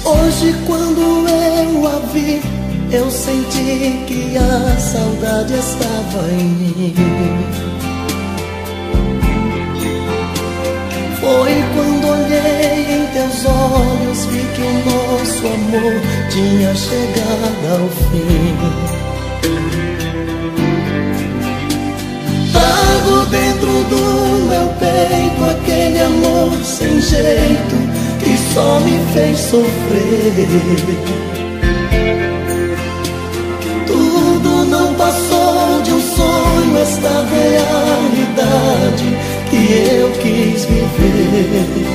Hoje quando eu a vi, eu senti que a saudade estava em mim. Foi quando olhei em teus olhos, vi que o nosso amor tinha chegado ao fim. Trago dentro do meu peito aquele amor sem jeito que só me fez sofrer. Tudo não passou de um sonho, esta realidade que eu quis viver.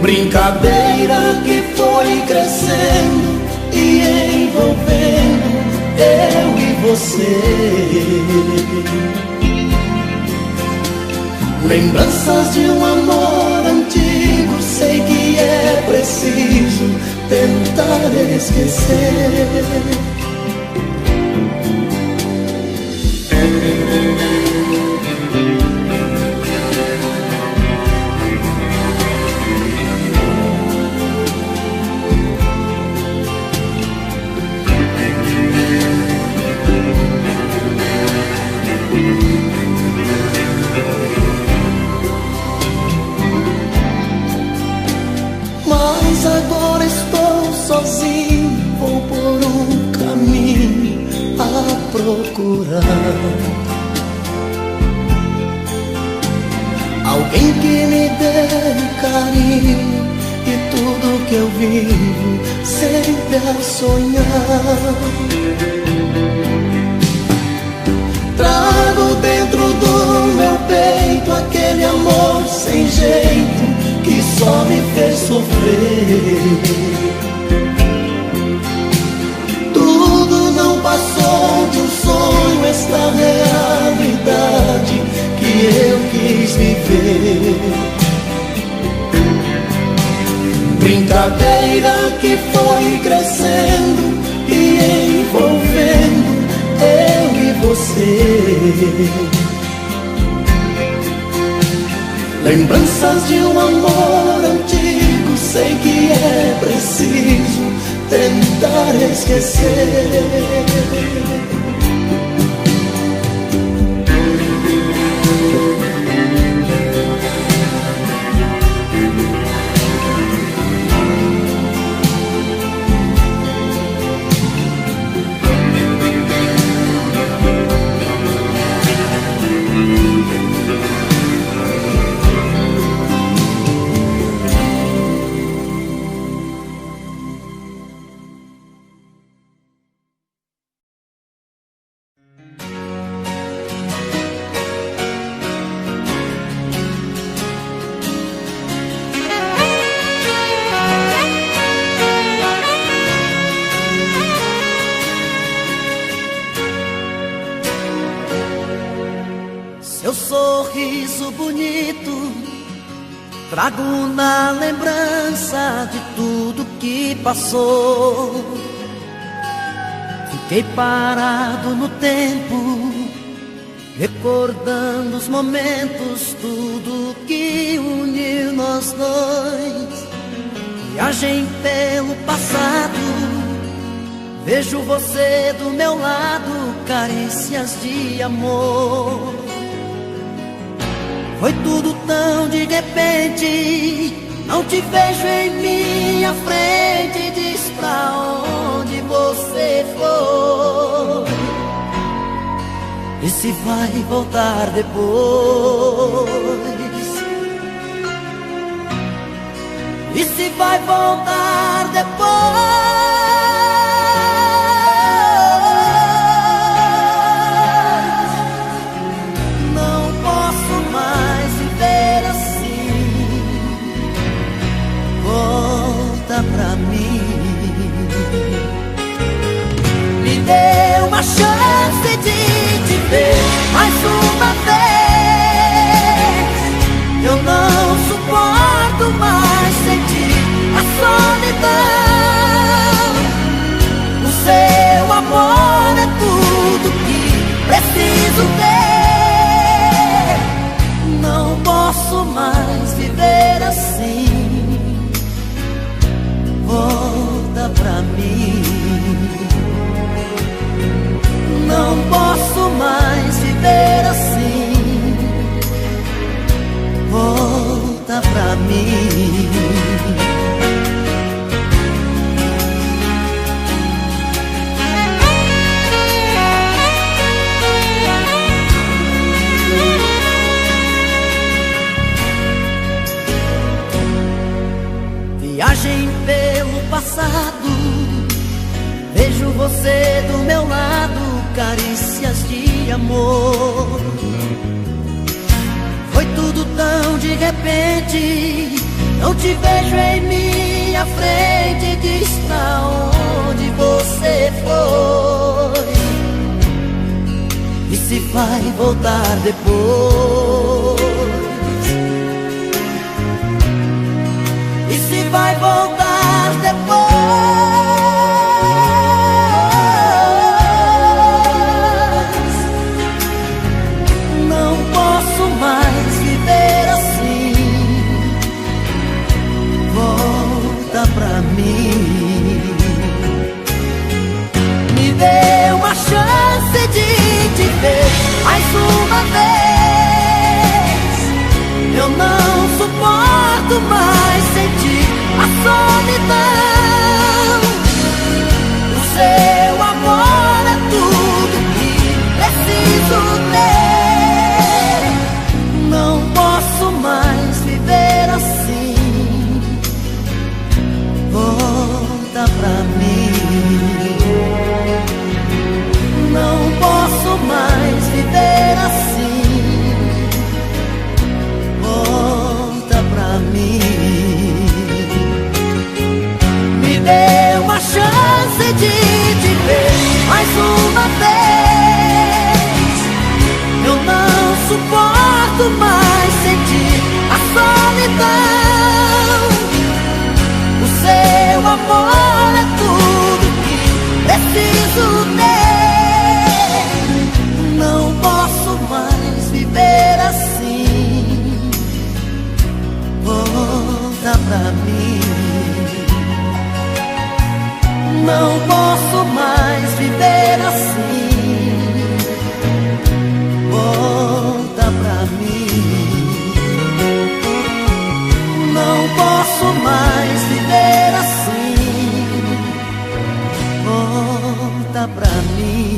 Brincadeira que foi crescendo e envolvendo eu e você. Lembranças de um amor antigo, sei que é preciso tentar esquecer. Mas agora estou sozinho, vou por um caminho a procurar alguém que me dê carinho e tudo que eu vivo sempre a sonhar. Trago dentro do meu peito aquele amor sem jeito que só me fez sofrer. Tudo não passou de um sonho, esta realidade que eu quis viver. Brincadeira que foi crescendo e envolvendo eu e você. Lembranças de um amor antigo, sei que é preciso tentar esquecer. Seu sorriso bonito trago na lembrança de tudo que passou. Fiquei parado no tempo, recordando os momentos, tudo que uniu nós dois. Viagem pelo passado, vejo você do meu lado, carícias de amor. Foi tudo tão de repente, não te vejo em minha frente. Diz pra onde você foi e se vai voltar depois. E se vai voltar depois. Pra mim, me dê uma chance de carícias de amor. Foi tudo tão de repente, não te vejo em minha frente. Diz pra onde você foi e se vai voltar depois. E se vai voltar depois. Não posso mais viver assim. Volta pra mim. Me dê uma chance de te ver mais uma vez. Eu não suporto mais sentir a solidão. O seu amor é tudo que preciso ter. Não posso mais viver assim. Volta pra mim. Não posso mais viver assim. Volta pra mim. Me dê uma chance de te ver mais uma vez. Eu não suporto mais sentir a solidão. O seu amor é tudo que preciso ter. Não posso mais viver assim. Volta pra mim. Não posso mais viver assim. Volta pra mim. Não posso mais viver assim. Volta pra mim.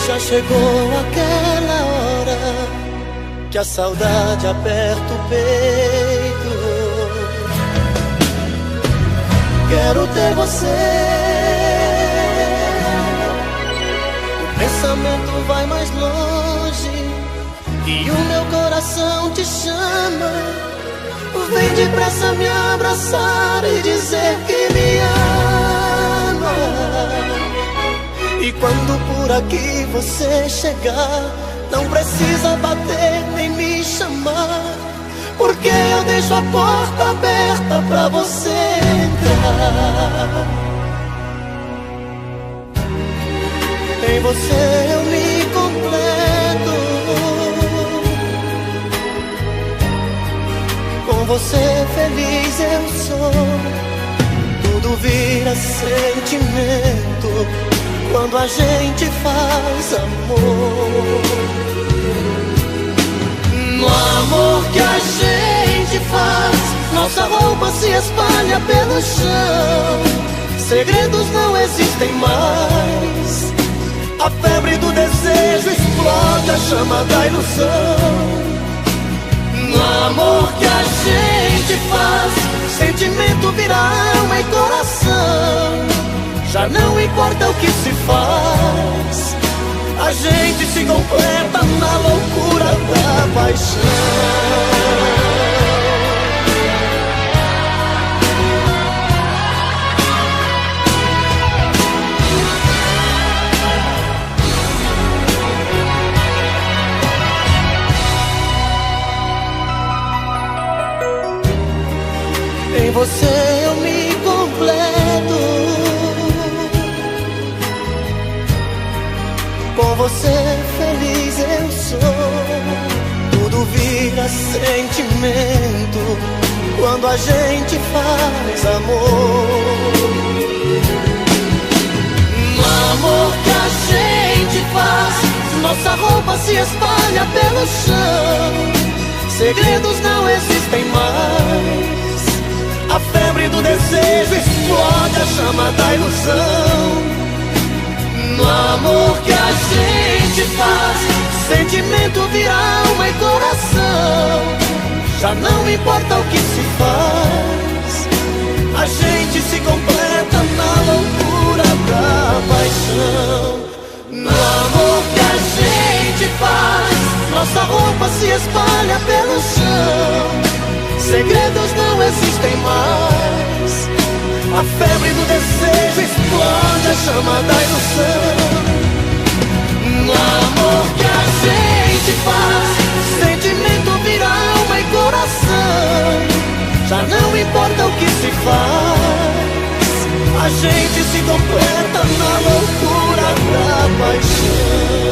Já chegou aquela hora que a saudade aperta o peito. Quero ter você. O pensamento vai mais longe e o meu coração te chama. Vem depressa me abraçar e dizer que me ama. E quando por aqui você chegar, não precisa bater nem me chamar, porque eu deixo a porta aberta pra você entrar. Em você eu me completo. Com você feliz eu sou. Tudo vira sentimento quando a gente faz amor. No amor que a gente faz, nossa roupa se espalha pelo chão. Segredos não existem mais. A febre do desejo explode a chama da ilusão. No amor que a gente faz, sentimento vira alma e coração. Já não importa o que se faz, a gente se completa na loucura da paixão. Em você eu me completo. Com você feliz eu sou. Tudo vira sentimento quando a gente faz amor. No amor que a gente faz, nossa roupa se espalha pelo chão. Segredos não existem mais. A febre do desejo explode a chama da ilusão. No amor que a gente faz, sentimento vira alma e coração. Já não importa o que se faz, a gente se completa na loucura da paixão. No amor que a gente faz, nossa roupa se espalha pelo chão. Segredos não existem mais. A febre do desejo explode a chama da ilusão. No amor que a gente faz, sentimento vira alma e coração. Já não importa o que se faz, a gente se completa na loucura da paixão.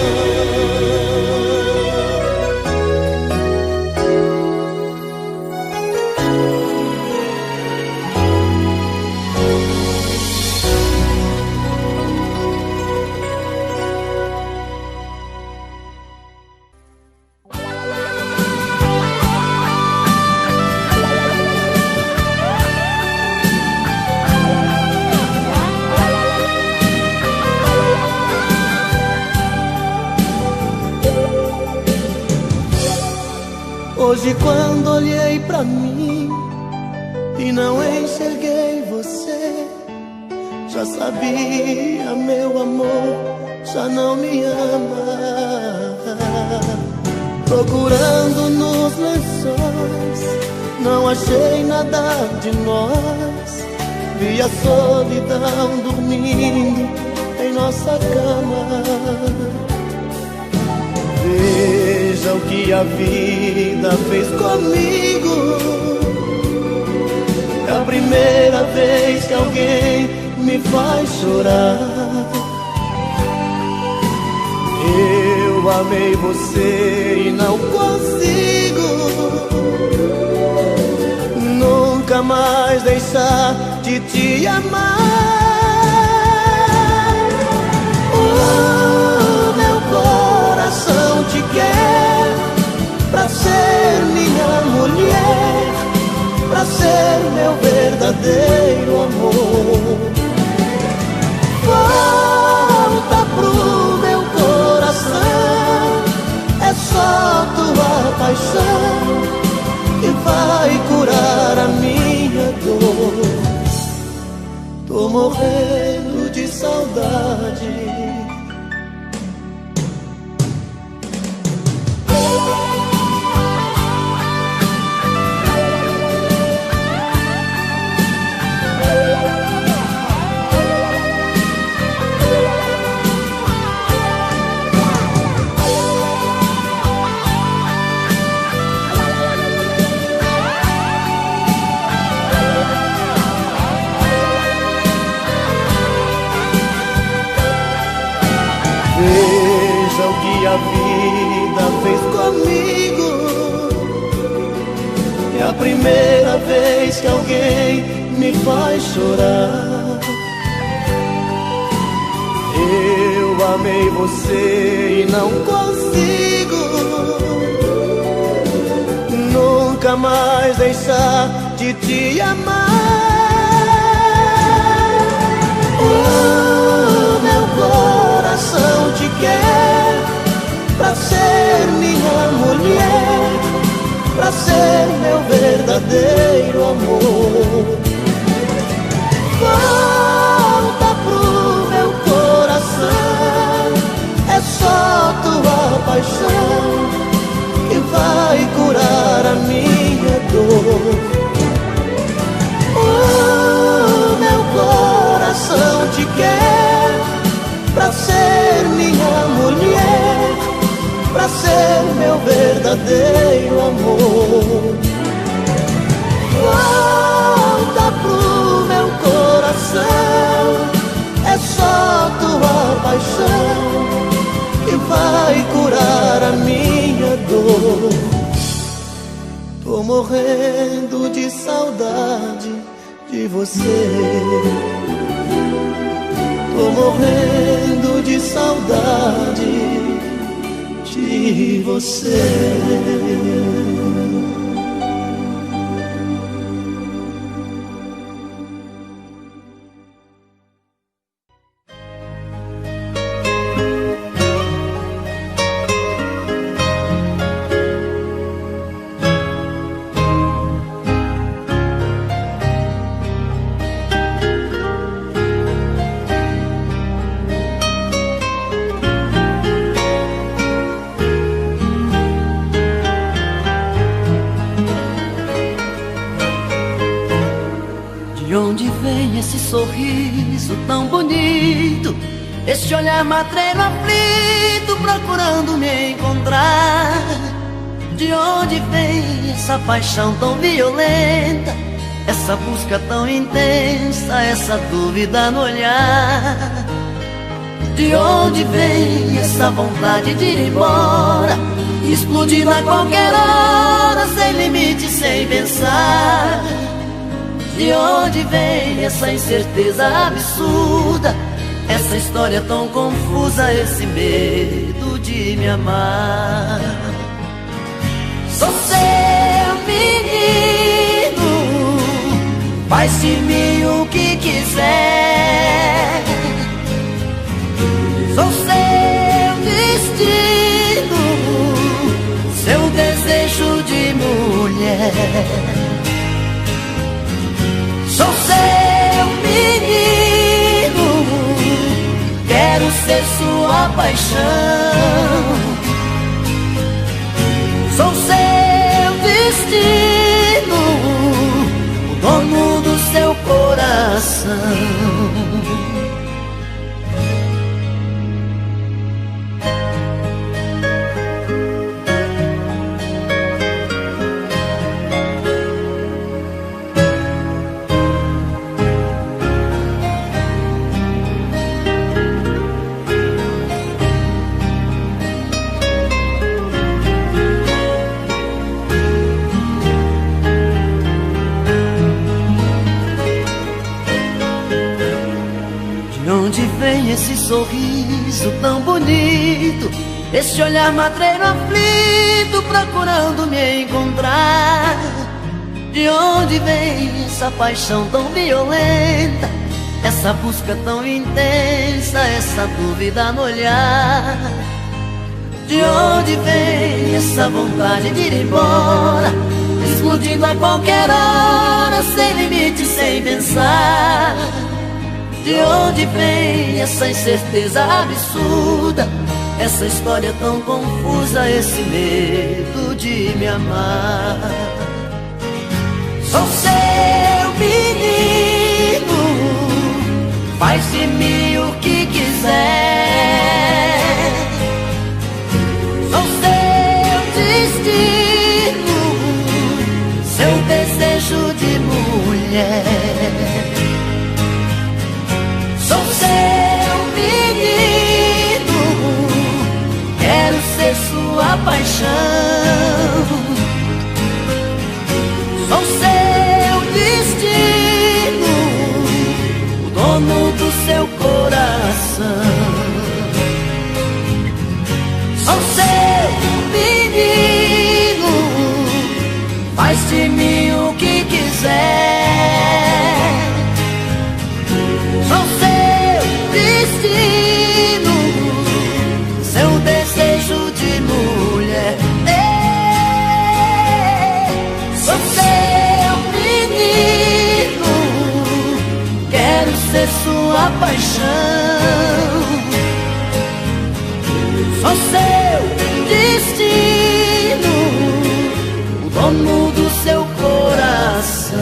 Hoje quando olhei pra mim e não enxerguei você, já sabia, meu amor, já não me ama. Procurando nos lençóis, não achei nada de nós. Vi a solidão dormindo em nossa cama. Veja o que a vida fez comigo. É a primeira vez que alguém me faz chorar. Eu amei você e não consigo nunca mais deixar de te amar. Meu coração te quer pra ser minha mulher, pra ser meu verdadeiro amor. Volta pro meu coração, é só tua paixão que vai curar a minha dor. Tô morrendo de saudade. Veja o que a vida fez comigo. É a primeira vez que alguém me faz chorar. Eu amei você e não consigo nunca mais deixar de te amar. Meu coração te quer pra ser minha mulher, pra ser meu verdadeiro amor. Volta pro meu coração, é só tua paixão que vai curar a minha dor. Meu coração te quer pra ser minha mulher, pra ser meu verdadeiro amor. Volta pro meu coração, é só tua paixão que vai morrendo de saudade de você. Tô morrendo de saudade de você. De onde vem esse sorriso tão bonito, esse olhar matreiro aflito procurando me encontrar? De onde vem essa paixão tão violenta, essa busca tão intensa, essa dúvida no olhar? De onde vem essa vontade de ir embora, explodindo a qualquer hora, sem limite, sem pensar? De onde vem essa incerteza absurda, essa história tão confusa, esse medo de me amar? Sou seu menino, faz de mim o que quiser. Sou seu destino, seu desejo de mulher. Sou seu menino, quero ser sua paixão. Sou seu destino, o dono do seu coração. De onde vem esse sorriso tão bonito, esse olhar matreiro aflito procurando me encontrar? De onde vem essa paixão tão violenta, essa busca tão intensa, essa dúvida no olhar? De onde vem essa vontade de ir embora, explodindo a qualquer hora, sem limite, sem pensar? De onde vem essa incerteza absurda, essa história tão confusa, esse medo de me amar? Sou seu menino, faz de mim o que quiser. Sou seu destino, seu desejo de mulher. Sou seu menino, quero ser sua paixão. Sou seu destino, o dono do seu coração. Sou seu menino, faz de mim o que quiser. Sou seu destino, seu desejo de mulher. Sou seu menino, quero ser sua paixão. Sou seu destino, o dono do seu coração.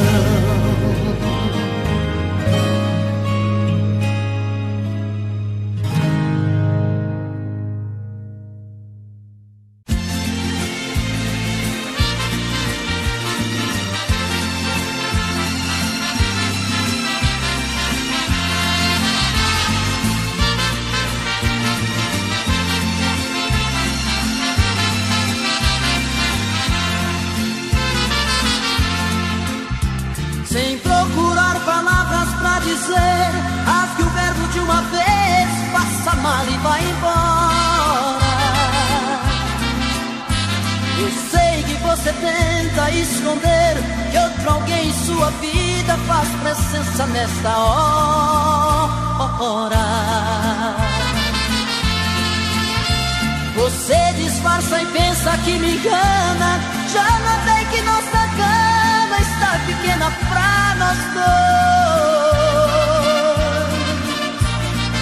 esconder que outro alguém em sua vida faz presença nesta hora. Você disfarça e pensa que me engana. Já notei que nossa cama está pequena pra nós dois.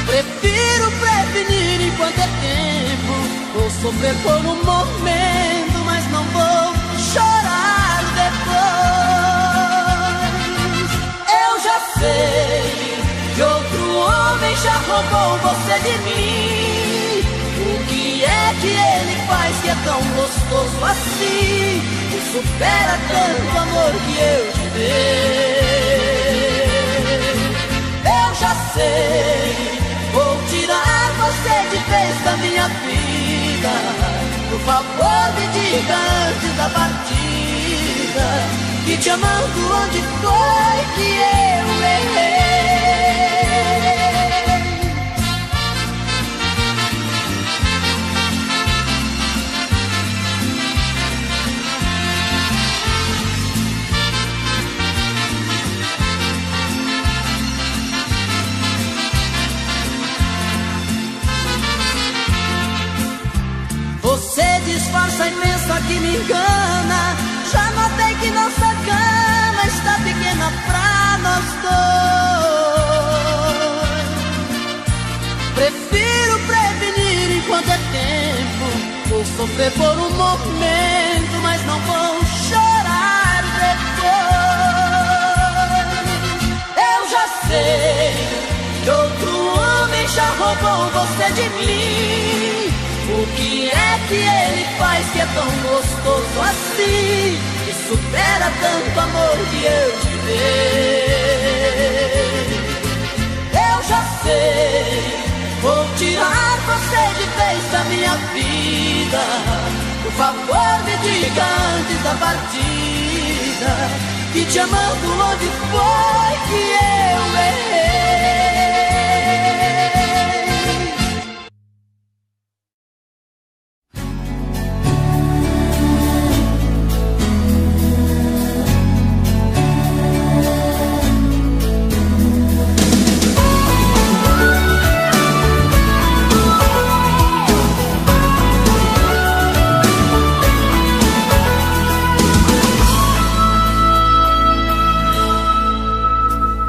Prefiro prevenir enquanto é tempo. Vou sofrer por um momento, mas não vou chorar depois. Eu já sei que outro homem já roubou você de mim. O que é que ele faz que é tão gostoso assim? Que supera tanto amor que eu te dei. Eu já sei, vou tirar você de vez da minha vida. Por favor me diga antes da partida que te amando onde foi que eu errei. Você disfarça e pensa que me engana. Já notei que nossa cama está pequena pra nós dois. Prefiro prevenir enquanto é tempo. Vou sofrer por um momento, mas não vou chorar depois. Eu já sei que outro homem já roubou você de mim. O que é que ele faz que é tão gostoso assim? Que supera tanto amor que eu te dei. Eu já sei, vou tirar você de vez da minha vida. Por favor me diga antes da partida que te amando onde foi que eu errei.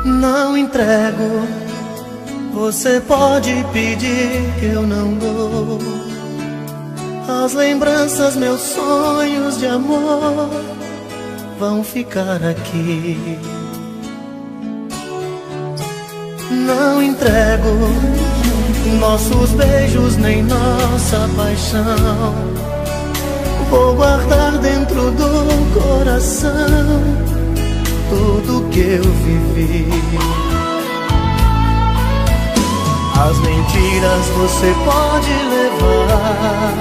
Não entrego, você pode pedir que eu não dou. As lembranças, meus sonhos de amor vão ficar aqui. Não entrego nossos beijos nem nossa paixão. Vou guardar dentro do coração tudo que eu vivi. As mentiras você pode levar,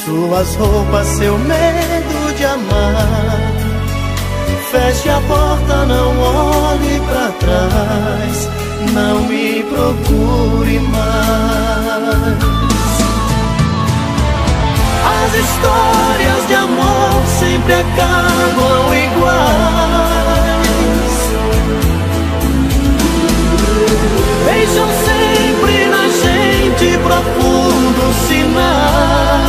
suas roupas, seu medo de amar. Feche a porta, não olhe pra trás, não me procure mais. As histórias de amor sempre acabam iguais. Deixam sempre na gente profundos sinais.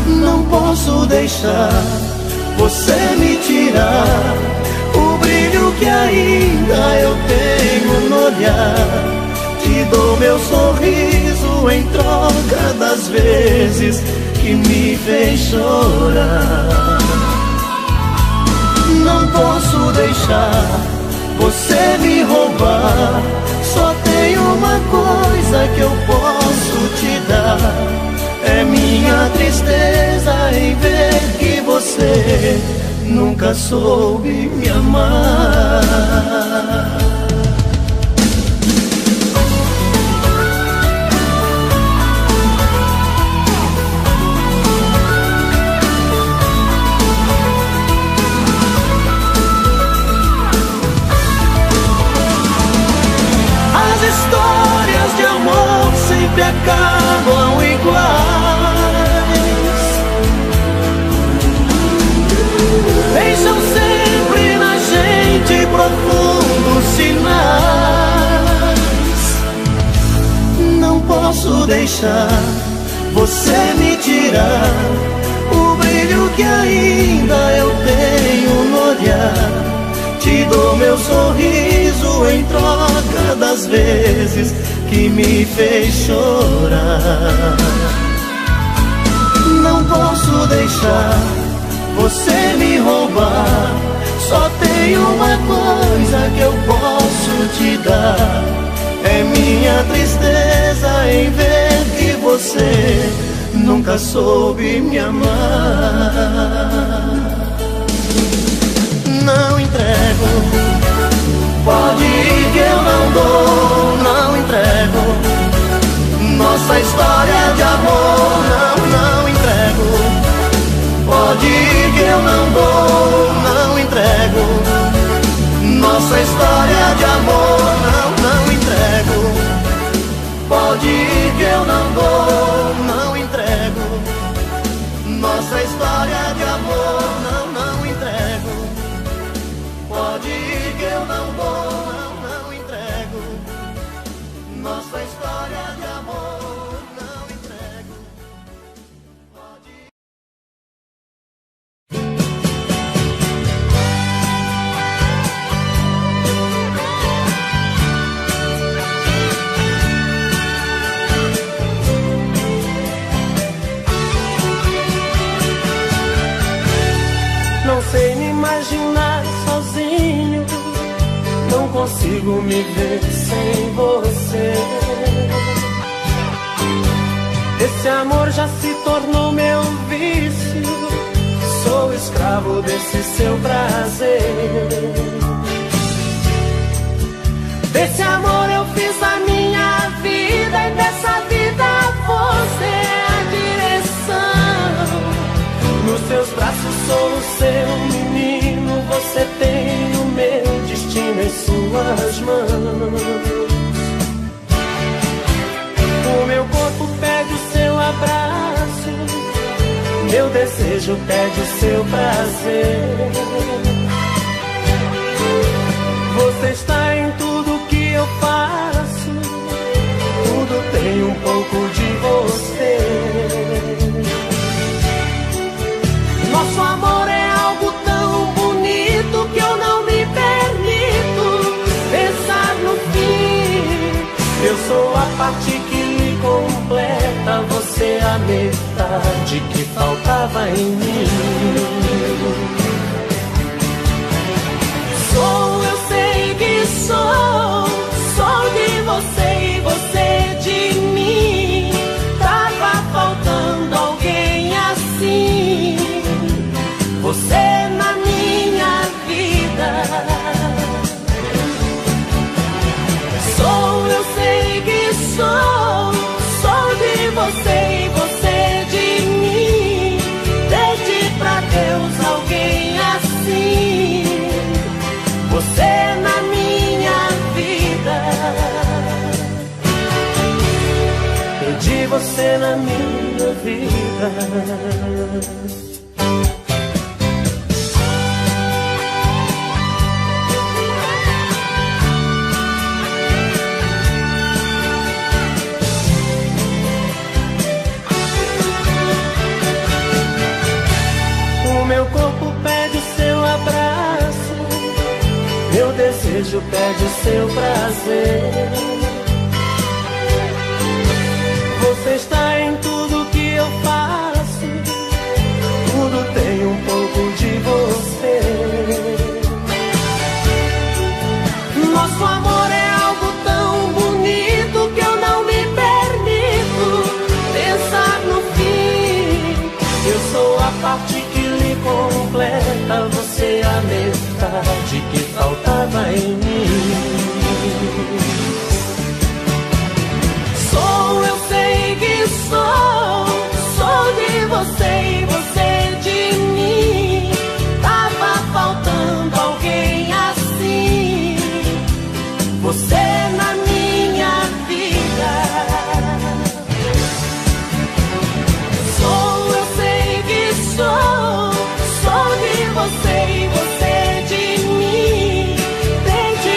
Não posso deixar você me tirar o brilho que ainda eu tenho no olhar. Te dou meu sorriso em troca das vezes que me fez chorar. Não posso deixar você me roubar. Só tem uma coisa que eu posso te dar. É minha tristeza em ver que você nunca soube me amar. Histórias de amor sempre acabam iguais. posso deixar você me tirar o brilho que ainda eu tenho no olhar. Te dou meu sorriso em troca das vezes que me fez chorar. Não posso deixar você me roubar. Só tem uma coisa que eu posso te dar. É minha tristeza em ver que você nunca soube me amar. Não entrego, pode ir que eu não dou. Não entrego nossa história de amor. Não entrego, pode ir que eu não dou. Não entrego nossa história de amor. Não entrego, pode ir que eu não dou. Não entrego nossa história de amor. Não entrego, pode ir que eu não dou. Não entrego nossa história de amor. Não entrego, pode ir. Não sei me imaginar sozinho, não consigo me ver sem você. Esse amor já se tornou meu vício, sou escravo desse seu prazer. Desse amor eu fiz a minha vida e dessa vida você é a direção. Nos seus braços sou o seu menino, você tem o meu destino em suas mãos. O meu corpo pede o seu abraço, meu desejo pede o seu prazer. Você está em tudo que eu faço, tudo tem um pouco de você. Nosso amor é algo tão bonito que eu não me permito pensar no fim. Eu sou a parte que lhe completa, você a metade que faltava em mim. Eu sei que sou de você e você de mim. Tava faltando alguém assim, você na minha vida. Eu sei que sou de você e você de mim. Pedi pra Deus alguém assim, você na minha vida. Pedi você na minha vida. Meu corpo pede o seu abraço, meu desejo pede o seu prazer. Você está em tudo que eu faço, tudo tem um pouco de você. Nosso amor é algo tão bonito que eu não me permito pensar no fim. Eu sou a parte que lhe completa, você a metade que faltava em mim. Eu sei que sou de você e você de mim. Tava faltando alguém assim, você na minha vida. Eu sei que sou de você e você de mim. Pede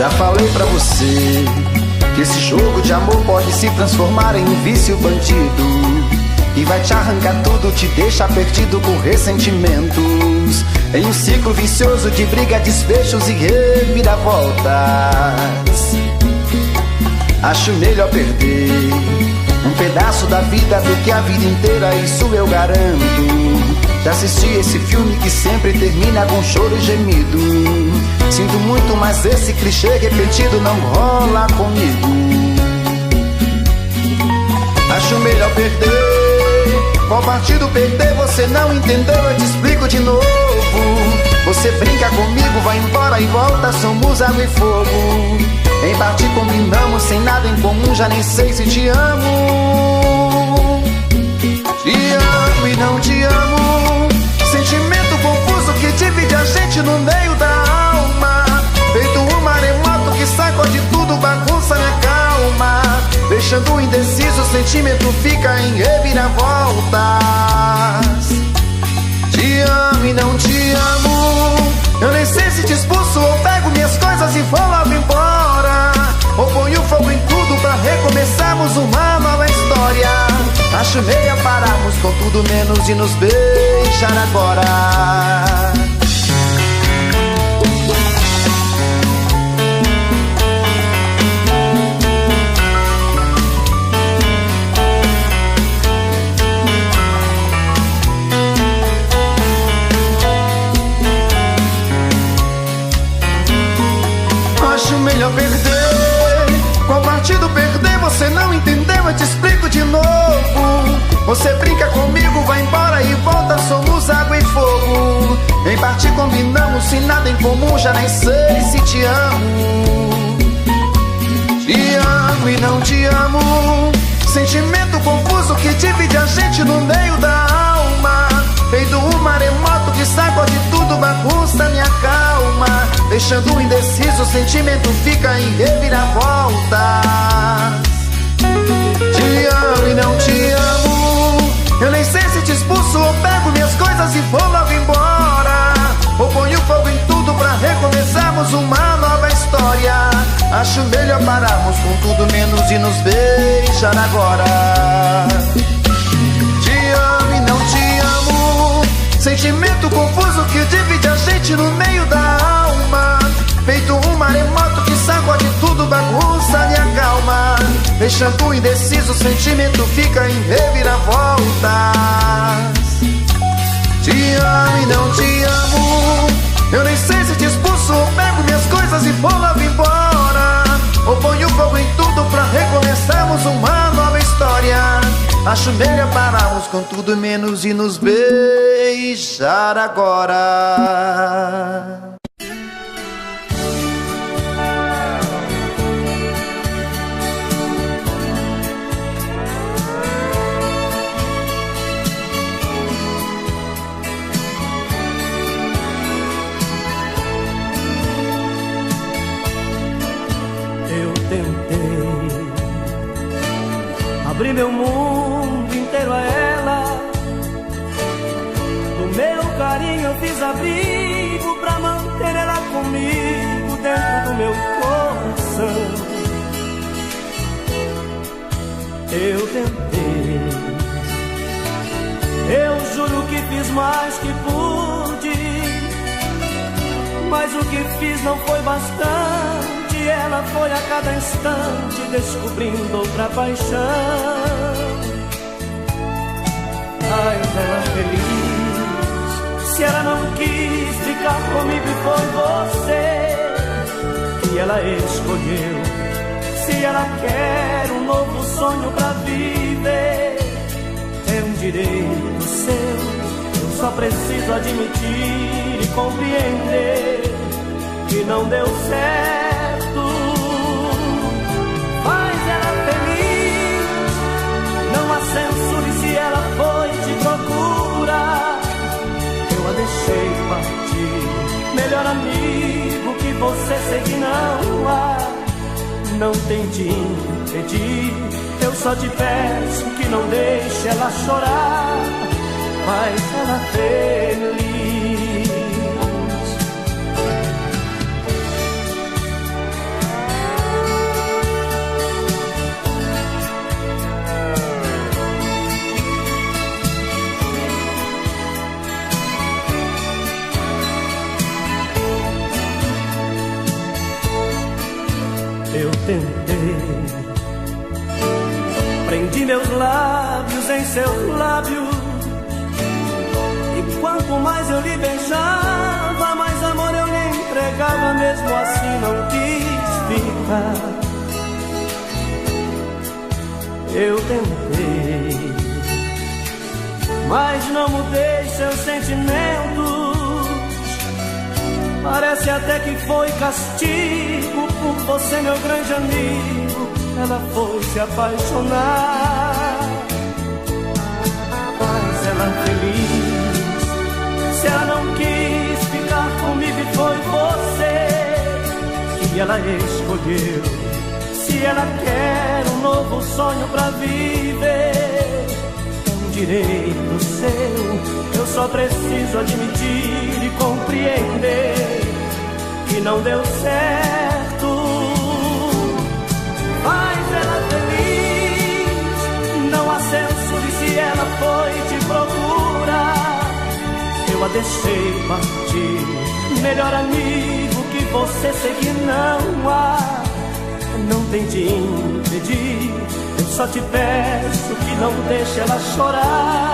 Já falei pra você que esse jogo de amor pode se transformar em um vício bandido, e vai te arrancar tudo, te deixar perdido com ressentimentos, em um ciclo vicioso de briga, desfechos e reviravoltas. Acho melhor perder um pedaço da vida do que a vida inteira, isso eu garanto. Já assisti esse filme que sempre termina com choro e gemido. Sinto muito, mas esse clichê repetido não rola comigo. Acho melhor perder. Qual partido perder? Você não entendeu, eu te explico de novo. Você brinca comigo, vai embora e volta, somos água e fogo. Em parte combinamos, sem nada em comum, já nem sei se te amo. Te amo e não te amo, sentimento confuso que divide a gente no meio da alma. Feito um maremoto que sacode tudo, bagunça minha calma. Deixando indeciso, o sentimento fica em reviravoltas. Te amo e não te amo, eu nem sei se te expulso ou pego minhas coisas e vou logo embora, ou ponho fogo em tudo pra recomeçarmos uma nova história. Acho melhor pararmos com tudo menos de nos beijar agora. Acho melhor perder. Qual partido perder? Você não entendeu, eu te explico de novo. Você brinca comigo, vai embora e volta, somos água e fogo. Em parte combinamos, sem nada em comum, já nem sei se te amo. Te amo e não te amo, sentimento confuso que divide a gente no meio da alma. Feito um maremoto que sacode tudo, bagunça minha calma. Deixando indeciso, o sentimento fica em reviravoltas. Te amo e não te amo, eu nem sei se te expulso ou pego minhas coisas e vou logo embora, ou ponho fogo em tudo pra recomeçarmos uma nova história. Acho melhor pararmos com tudo menos de nos beijar agora. Te amo e não te amo, sentimento confuso que divide a gente no meio da alma. Feito um maremoto que sacode tudo, bagunça minha calma. Deixando indeciso, o sentimento fica em reviravoltas. Te amo e não te amo, eu nem sei se te expulso ou pego minhas coisas e vou logo embora, ou ponho fogo em tudo pra recomeçarmos uma nova história. Acho melhor pararmos com tudo menos de nos beijar agora. Abri meu mundo inteiro a ela, do meu carinho eu fiz abrigo pra manter ela comigo dentro do meu coração. Eu tentei, eu juro que fiz mais que pude, mas o que fiz não foi bastante. Ela foi a cada instante descobrindo outra paixão. Ai, ela feliz, se ela não quis ficar comigo e foi você que ela escolheu. Se ela quer um novo sonho pra viver, é um direito seu. Eu só preciso admitir e compreender que não deu certo. Faz ela feliz, não a censure se ela foi te procurar. Eu a deixei partir, melhor amigo que você sei que não há. Não tente impedir, eu só te peço que não deixe ela chorar. Faz ela feliz. tentei, prendi meus lábios em seus lábios, e quanto mais eu lhe beijava, mais amor eu lhe entregava. Mesmo assim não quis ficar. Eu tentei, mas não mudei seus sentimentos. Parece até que foi castigo por você, meu grande amigo. Ela foi se apaixonar, mas ela feliz. Se ela não quis ficar comigo e foi você que ela escolheu. Se ela quer um novo sonho pra viver, é um direito seu. Eu só preciso admitir e compreender que não deu certo. Faz ela feliz, não há censura se ela foi te procurar. Eu a deixei partir, melhor amigo que você, sei que não há. Não tente impedir, eu só te peço que não deixe ela chorar.